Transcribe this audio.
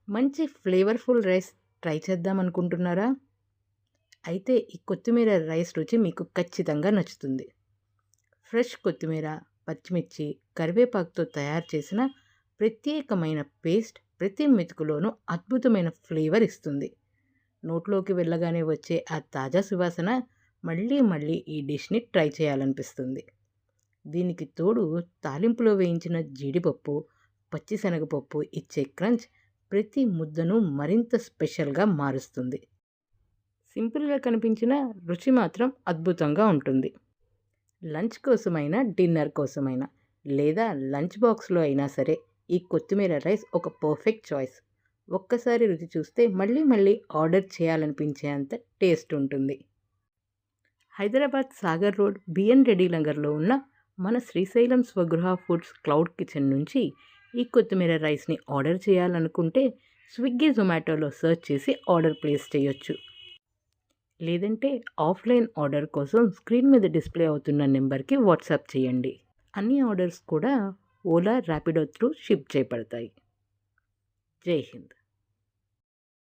మంచి flavourful rice try చేద్దామనుకుంటున్నారా? అయితే ఈ కొత్తిమీర రైస్ రుచి మీకు ఖచ్చితంగా నచ్చుతుంది. ఫ్రెష్ కొత్తిమీర, పచ్చిమిర్చి, కరివేపాకుతో తయారు చేసిన ప్రత్యేకమైన పేస్ట్ ప్రతి మెతుకులోనూ అద్భుతమైన ఫ్లేవర్ ఇస్తుంది. నోట్లోకి వెళ్ళగానే వచ్చే ఆ తాజా సువాసన మళ్ళీ మళ్ళీ ఈ డిష్‌ని ట్రై చేయాలనిపిస్తుంది. దీనికి తోడు తాలింపులో వేయించిన జీడిపప్పు, పచ్చిశనగపప్పు ఇచ్చే క్రంచ్ ప్రతి ముద్దను మరింత స్పెషల్‌గా మారుస్తుంది. సింపుల్‌గా కనిపించిన రుచి మాత్రం అద్భుతంగా ఉంటుంది. లంచ్ కోసమైనా, డిన్నర్ కోసమైనా లేదా లంచ్ బాక్స్‌లో అయినా సరే ఈ కొత్తిమీర రైస్ ఒక పర్ఫెక్ట్ చాయిస్. ఒక్కసారి రుచి చూస్తే మళ్ళీ మళ్ళీ ఆర్డర్ చేయాలనిపించేంత టేస్ట్ ఉంటుంది. హైదరాబాద్ సాగర్ రోడ్ బిఎన్ రెడ్డి నగర్లో ఉన్న మన Srisailam Swagruha foods cloud kitchen నుంచి ఈ కొత్తిమీర రైస్ని ఆర్డర్ చేయాలనుకుంటే స్విగ్గీ జొమాటోలో సెర్చ్ చేసి ఆర్డర్ ప్లేస్ చేయొచ్చు. లేదంటే ఆఫ్లైన్ ఆర్డర్ కోసం స్క్రీన్ మీద డిస్ప్లే అవుతున్న నెంబర్కి వాట్సాప్ చేయండి. అన్ని ఆర్డర్స్ కూడా ఓలా ర్యాపిడో త్రూ షిప్ చేయబడతాయి. జై హింద్.